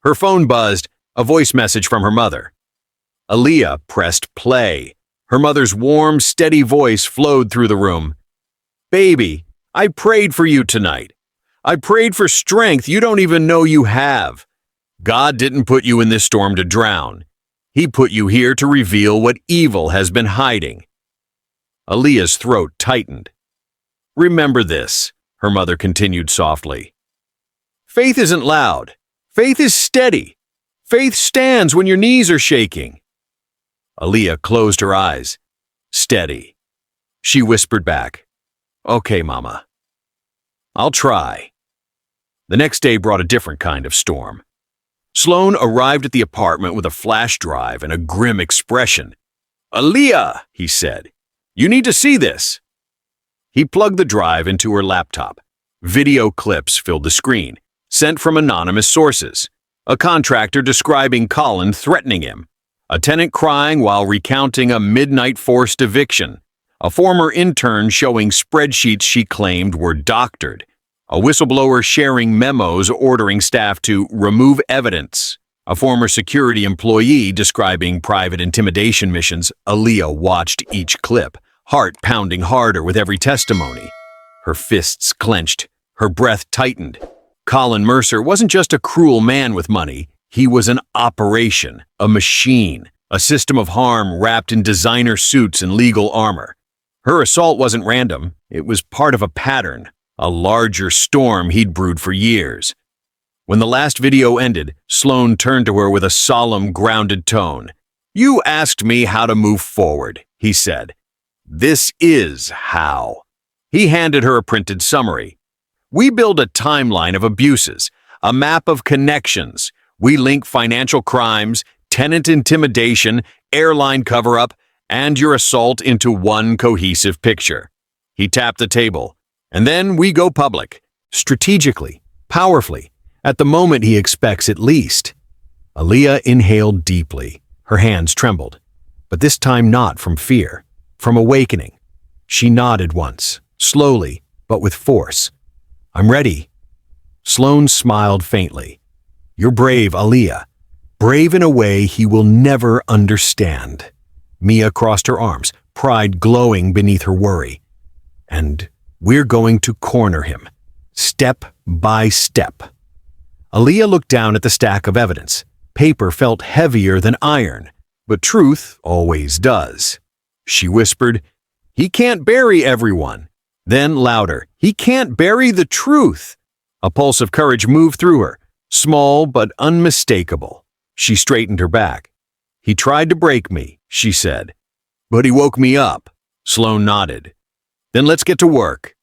Her phone buzzed, a voice message from her mother. Aaliyah pressed play. Her mother's warm, steady voice flowed through the room. Baby, I prayed for you tonight. I prayed for strength you don't even know you have. God didn't put you in this storm to drown. He put you here to reveal what evil has been hiding. Aaliyah's throat tightened. Remember this, her mother continued softly. Faith isn't loud. Faith is steady. Faith stands when your knees are shaking. Aaliyah closed her eyes. Steady. She whispered back. Okay, Mama. I'll try. The next day brought a different kind of storm. Sloan arrived at the apartment with a flash drive and a grim expression. Aaliyah, he said, you need to see this. He plugged the drive into her laptop. Video clips filled the screen, sent from anonymous sources. A contractor describing Colin threatening him. A tenant crying while recounting a midnight forced eviction. a former intern showing spreadsheets she claimed were doctored, a whistleblower sharing memos ordering staff to remove evidence, a former security employee describing private intimidation missions. Aaliyah watched each clip, heart pounding harder with every testimony. Her fists clenched, her breath tightened. Colin Mercer wasn't just a cruel man with money. He was an operation, a machine, a system of harm wrapped in designer suits and legal armor. Her assault wasn't random. It was part of a pattern, a larger storm he'd brewed for years. When the last video ended, Sloan turned to her with a solemn, grounded tone. "You asked me how to move forward," he said. "This is how." He handed her a printed summary. "We build a timeline of abuses, a map of connections. We link financial crimes, tenant intimidation, airline cover-up, and your assault into one cohesive picture." He tapped the table. "And then we go public, strategically, powerfully, at the moment he expects at least." Aaliyah inhaled deeply. Her hands trembled, but this time not from fear, from awakening. She nodded once, slowly, but with force. "I'm ready." Sloan smiled faintly. "You're brave, Aaliyah. Brave in a way he will never understand." Mia crossed her arms, pride glowing beneath her worry. "And we're going to corner him, step by step." Aaliyah looked down at the stack of evidence. Paper felt heavier than iron, but truth always does. She whispered, "He can't bury everyone." Then louder, "He can't bury the truth." A pulse of courage moved through her, small but unmistakable. She straightened her back. "He tried to break me," she said. "But he woke me up." Sloan nodded. "Then let's get to work."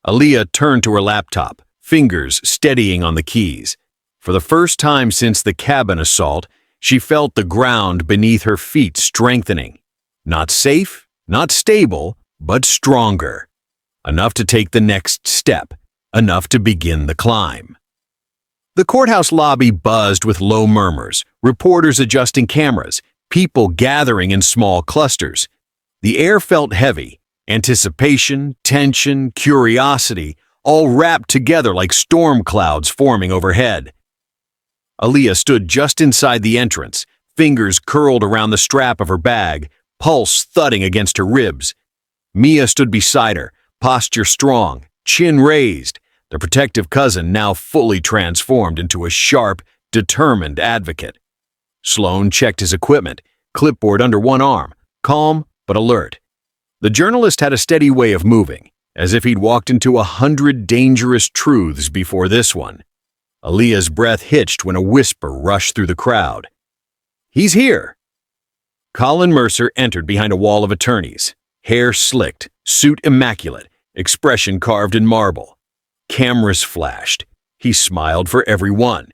Aaliyah turned to her laptop, fingers steadying on the keys. For the first time since the cabin assault, she felt the ground beneath her feet strengthening. Not safe, not stable, but stronger. Enough to take the next step, enough to begin the climb. The courthouse lobby buzzed with low murmurs, reporters adjusting cameras, people gathering in small clusters. The air felt heavy, anticipation, tension, curiosity, all wrapped together like storm clouds forming overhead. Aaliyah stood just inside the entrance, fingers curled around the strap of her bag, pulse thudding against her ribs. Mia stood beside her, posture strong, chin raised, the protective cousin now fully transformed into a sharp, determined advocate. Sloan checked his equipment, clipboard under one arm, calm but alert. The journalist had a steady way of moving, as if he'd walked into 100 dangerous truths before this one. Aaliyah's breath hitched when a whisper rushed through the crowd. "He's here!" Colin Mercer entered behind a wall of attorneys, hair slicked, suit immaculate, expression carved in marble. Cameras flashed. He smiled for everyone.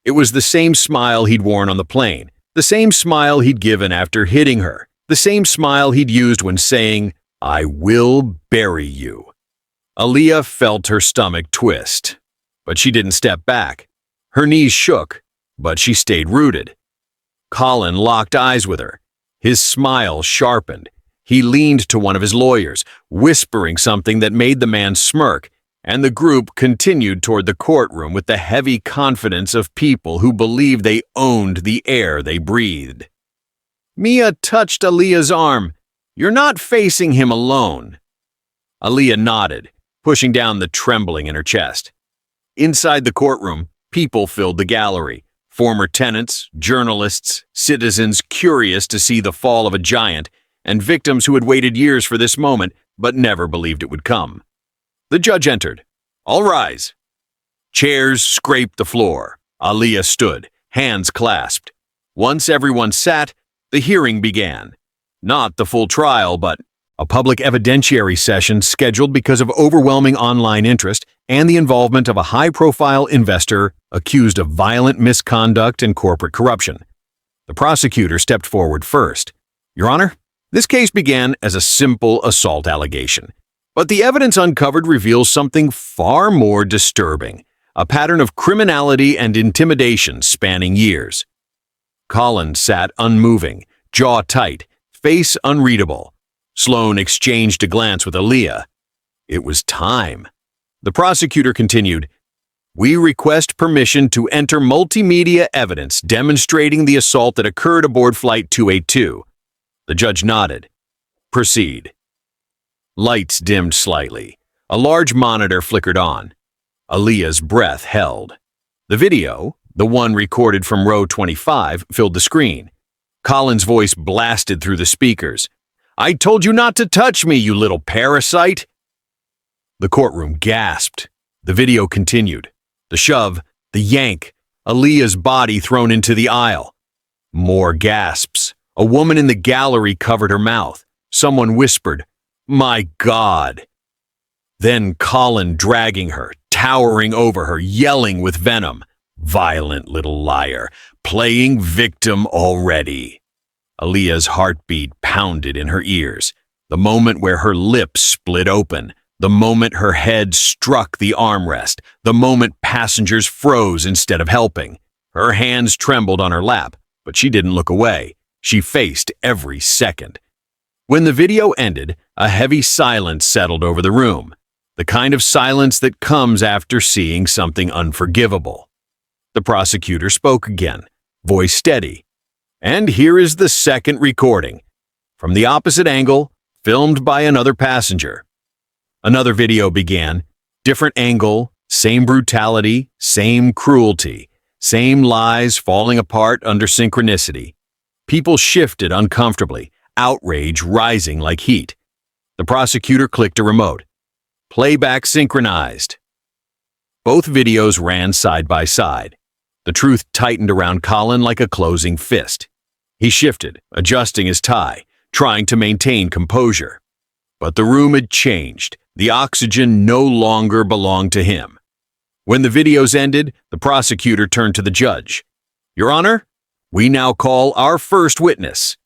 It was the same smile he'd worn on the plane, the same smile he'd given after hitting her, the same smile he'd used when saying, "I will bury you." Aaliyah felt her stomach twist, but she didn't step back. Her knees shook, but she stayed rooted. Colin locked eyes with her. His smile sharpened. He leaned to one of his lawyers, whispering something that made the man smirk, and the group continued toward the courtroom with the heavy confidence of people who believed they owned the air they breathed. Mia touched Aaliyah's arm. "You're not facing him alone." Aaliyah nodded, pushing down the trembling in her chest. Inside the courtroom, people filled the gallery. Former tenants, journalists, citizens curious to see the fall of a giant, and victims who had waited years for this moment but never believed it would come. The judge entered. "All rise." Chairs scraped the floor. Aaliyah stood, hands clasped. Once everyone sat, the hearing began. Not the full trial, but a public evidentiary session scheduled because of overwhelming online interest and the involvement of a high-profile investor accused of violent misconduct and corporate corruption. The prosecutor stepped forward first. "Your Honor, this case began as a simple assault allegation, but the evidence uncovered reveals something far more disturbing, a pattern of criminality and intimidation spanning years." Colin sat unmoving, jaw tight, face unreadable. Sloan exchanged a glance with Aaliyah. It was time. The prosecutor continued, "We request permission to enter multimedia evidence demonstrating the assault that occurred aboard Flight 282. The judge nodded. Proceed. Lights dimmed slightly. A large monitor flickered on. Aaliyah's breath held. The video, the one recorded from row 25, filled the screen. Colin's voice blasted through the speakers. "I told you not to touch me, you little parasite!" The courtroom gasped. The video continued. The shove, the yank, Aaliyah's body thrown into the aisle. More gasps. A woman in the gallery covered her mouth. Someone whispered, "My God!" Then Colin dragging her, towering over her, yelling with venom. Violent little liar, playing victim already. Aaliyah's heartbeat pounded in her ears. The moment where her lips split open. The moment her head struck the armrest. The moment passengers froze instead of helping. Her hands trembled on her lap, but she didn't look away. She faced every second. When the video ended, a heavy silence settled over the room. The kind of silence that comes after seeing something unforgivable. The prosecutor spoke again, voice steady. "And here is the second recording. From the opposite angle, filmed by another passenger." Another video began. Different angle, same brutality, same cruelty, same lies falling apart under synchronicity. People shifted uncomfortably, outrage rising like heat. The prosecutor clicked a remote. Playback synchronized. Both videos ran side by side. The truth tightened around Colin like a closing fist. He shifted, adjusting his tie, trying to maintain composure. But the room had changed. The oxygen no longer belonged to him. When the videos ended, the prosecutor turned to the judge. "Your Honor, we now call our first witness."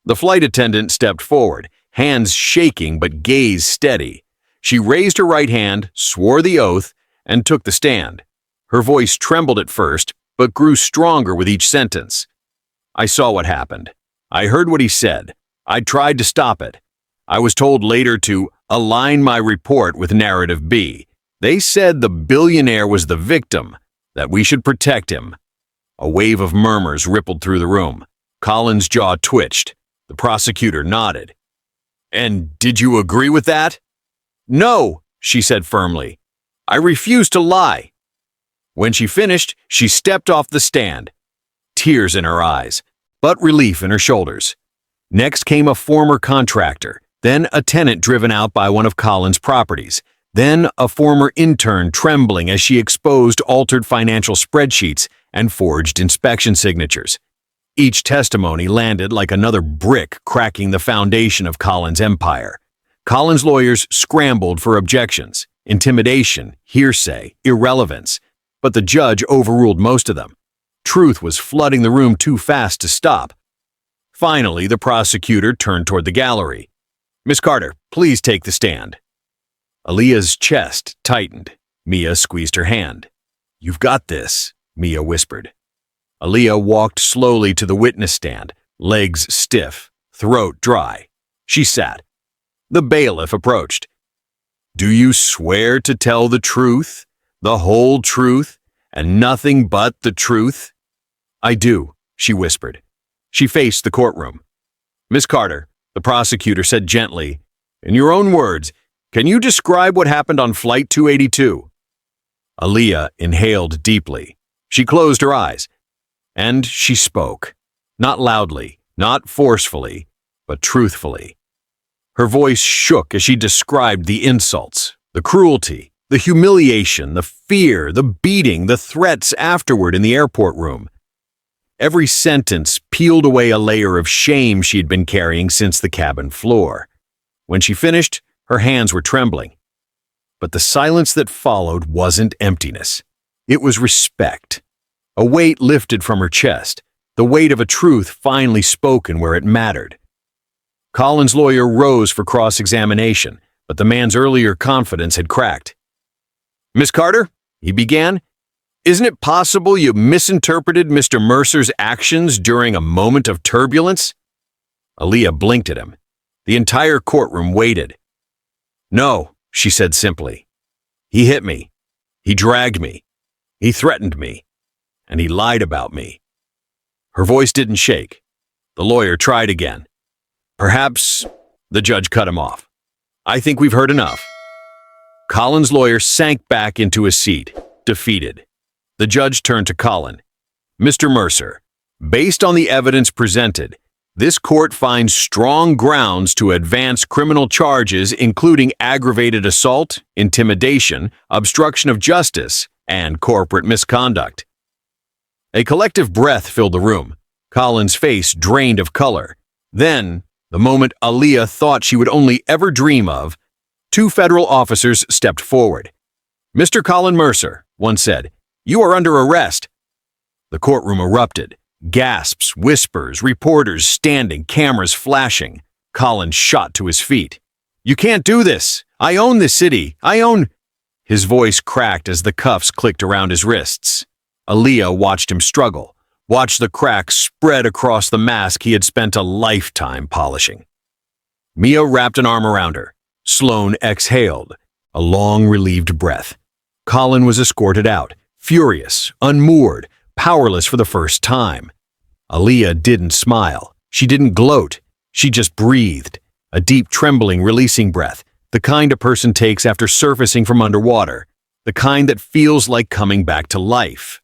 The flight attendant stepped forward, hands shaking but gaze steady. She raised her right hand, swore the oath, and took the stand. Her voice trembled at first, but grew stronger with each sentence. "I saw what happened. I heard what he said. I tried to stop it. I was told later to align my report with narrative B. They said the billionaire was the victim, that we should protect him." A wave of murmurs rippled through the room. Colin's jaw twitched. The prosecutor nodded. "And did you agree with that?" "No," she said firmly. "I refuse to lie." When she finished, she stepped off the stand. Tears in her eyes, but relief in her shoulders. Next came a former contractor, then a tenant driven out by one of Colin's properties, then a former intern trembling as she exposed altered financial spreadsheets and forged inspection signatures. Each testimony landed like another brick cracking the foundation of Colin's empire. Colin's lawyers scrambled for objections, intimidation, hearsay, irrelevance, but the judge overruled most of them. Truth was flooding the room too fast to stop. Finally, the prosecutor turned toward the gallery. "Miss Carter, please take the stand." Aaliyah's chest tightened. Mia squeezed her hand. "You've got this," Mia whispered. Aaliyah walked slowly to the witness stand, legs stiff, throat dry. She sat. The bailiff approached. "Do you swear to tell the truth, the whole truth, and nothing but the truth?" "I do," she whispered. She faced the courtroom. "Miss Carter," the prosecutor said gently, "in your own words, can you describe what happened on Flight 282? Aaliyah inhaled deeply. She closed her eyes. And she spoke. Not loudly, not forcefully, but truthfully. Her voice shook as she described the insults, the cruelty, the humiliation, the fear, the beating, the threats afterward in the airport room. Every sentence peeled away a layer of shame she'd been carrying since the cabin floor. When she finished, her hands were trembling. But the silence that followed wasn't emptiness. It was respect. A weight lifted from her chest, the weight of a truth finally spoken where it mattered. Colin's lawyer rose for cross-examination, but the man's earlier confidence had cracked. "Miss Carter," he began, "isn't it possible you misinterpreted Mr. Mercer's actions during a moment of turbulence?" Aaliyah blinked at him. The entire courtroom waited. "No," she said simply. "He hit me. He dragged me. He threatened me. And he lied about me." Her voice didn't shake. The lawyer tried again. "Perhaps," the judge cut him off. "I think we've heard enough." Colin's lawyer sank back into his seat, defeated. The judge turned to Colin. "Mr. Mercer, based on the evidence presented, this court finds strong grounds to advance criminal charges including aggravated assault, intimidation, obstruction of justice, and corporate misconduct." A collective breath filled the room. Colin's face drained of color. Then, the moment Aaliyah thought she would only ever dream of, two federal officers stepped forward. "Mr. Colin Mercer," one said, "you are under arrest." The courtroom erupted. Gasps, whispers, reporters standing, cameras flashing. Colin shot to his feet. "You can't do this! I own this city! I own—" His voice cracked as the cuffs clicked around his wrists. Aaliyah watched him struggle, watched the cracks spread across the mask he had spent a lifetime polishing. Mia wrapped an arm around her. Sloane exhaled, a long, relieved breath. Colin was escorted out, furious, unmoored, powerless for the first time. Aaliyah didn't smile. She didn't gloat. She just breathed, a deep, trembling, releasing breath, the kind a person takes after surfacing from underwater, the kind that feels like coming back to life.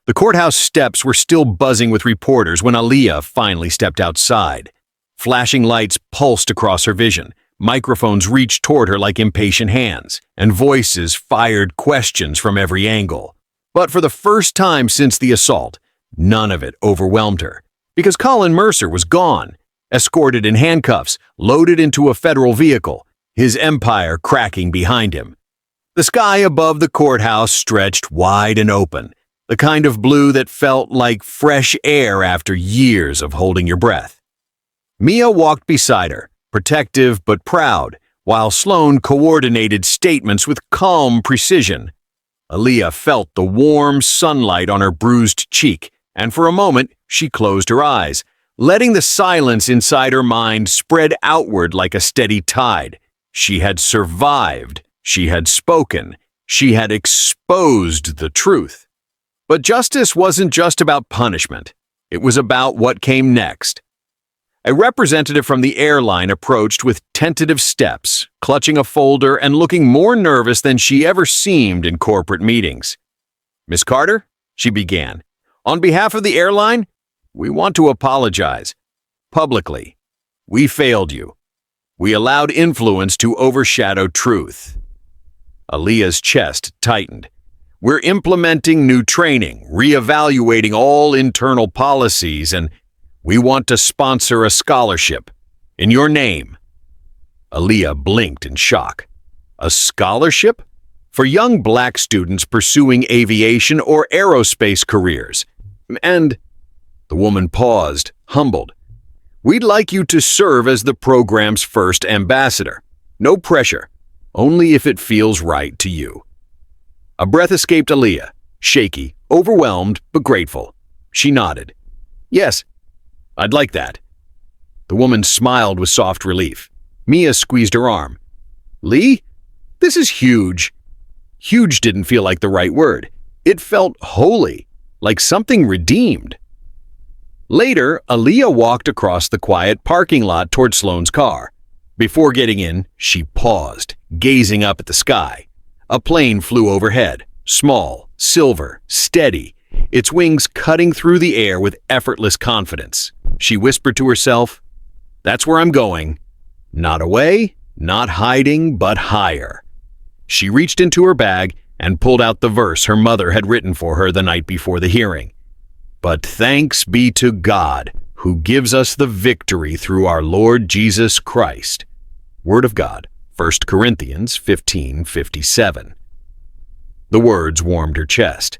The courthouse steps were still buzzing with reporters when Aaliyah finally stepped outside. Flashing lights pulsed across her vision. Microphones reached toward her like impatient hands, and voices fired questions from every angle. But for the first time since the assault, none of it overwhelmed her, because Colin Mercer was gone, escorted in handcuffs, loaded into a federal vehicle, his empire cracking behind him. The sky above the courthouse stretched wide and open, the kind of blue that felt like fresh air after years of holding your breath. Mia walked beside her, protective but proud, while Sloane coordinated statements with calm precision. Aaliyah felt the warm sunlight on her bruised cheek, and for a moment she closed her eyes, letting the silence inside her mind spread outward like a steady tide. She had survived. She had spoken. She had exposed the truth. But justice wasn't just about punishment. It was about what came next. A representative from the airline approached with tentative steps, clutching a folder and looking more nervous than she ever seemed in corporate meetings. "Miss Carter," she began, "on behalf of the airline, we want to apologize. Publicly. We failed you. We allowed influence to overshadow truth." Aaliyah's chest tightened. "We're implementing new training, reevaluating all internal policies, and we want to sponsor a scholarship. In your name." Aaliyah blinked in shock. "A scholarship? For young black students pursuing aviation or aerospace careers. And—" the woman paused, humbled. "We'd like you to serve as the program's first ambassador. No pressure. Only if it feels right to you." A breath escaped Aaliyah, shaky, overwhelmed, but grateful. She nodded. "Yes, I'd like that." The woman smiled with soft relief. Mia squeezed her arm. "Lee, this is huge." Huge didn't feel like the right word. It felt holy, like something redeemed. Later, Aaliyah walked across the quiet parking lot toward Sloane's car. Before getting in, she paused, gazing up at the sky. A plane flew overhead, small, silver, steady, its wings cutting through the air with effortless confidence. She whispered to herself, "That's where I'm going. Not away, not hiding, but higher." She reached into her bag and pulled out the verse her mother had written for her the night before the hearing. "But thanks be to God, who gives us the victory through our Lord Jesus Christ." Word of God, 1 Corinthians 15:57. The words warmed her chest.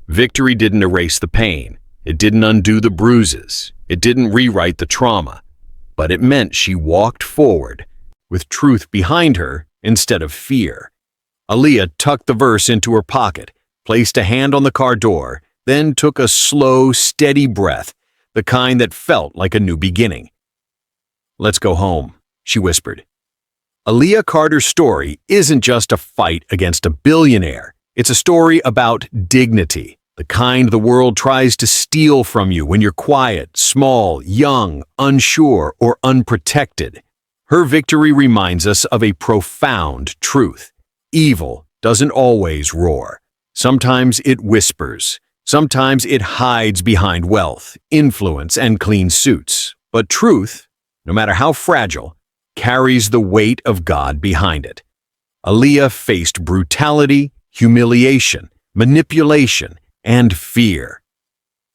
Victory didn't erase the pain. It didn't undo the bruises. It didn't rewrite the trauma. But it meant she walked forward, with truth behind her instead of fear. Aaliyah tucked the verse into her pocket, placed a hand on the car door, then took a slow, steady breath, the kind that felt like a new beginning. "Let's go home," she whispered. Aaliyah Carter's story isn't just a fight against a billionaire. It's a story about dignity, the kind the world tries to steal from you when you're quiet, small, young, unsure, or unprotected. Her victory reminds us of a profound truth. Evil doesn't always roar. Sometimes it whispers. Sometimes it hides behind wealth, influence, and clean suits. But truth, no matter how fragile, carries the weight of God behind it. Aaliyah faced brutality, humiliation, manipulation, and fear.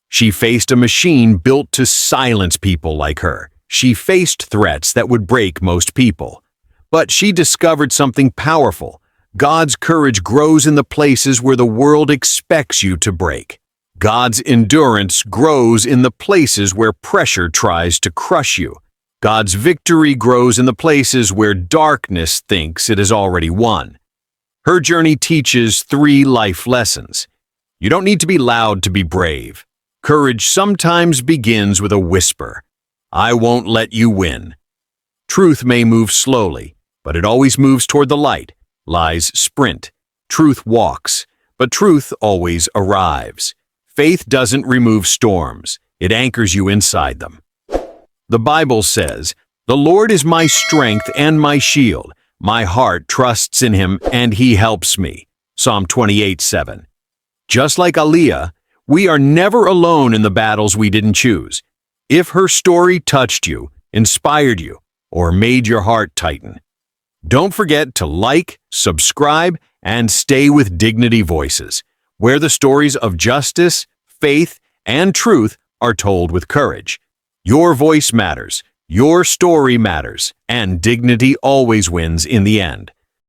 She faced a machine built to silence people like her. She faced threats that would break most people. But she discovered something powerful. God's courage grows in the places where the world expects you to break. God's endurance grows in the places where pressure tries to crush you. God's victory grows in the places where darkness thinks it has already won. Her journey teaches 3 life lessons. You don't need to be loud to be brave. Courage sometimes begins with a whisper. I won't let you win. Truth may move slowly, but it always moves toward the light. Lies sprint. Truth walks, but truth always arrives. Faith doesn't remove storms. It anchors you inside them. The Bible says, "The Lord is my strength and my shield. My heart trusts in him and he helps me." Psalm 28:7. Just like Aaliyah, we are never alone in the battles we didn't choose. If her story touched you, inspired you, or made your heart tighten, don't forget to like, subscribe, and stay with Dignity Voices, where the stories of justice, faith, and truth are told with courage. Your voice matters, your story matters, and dignity always wins in the end.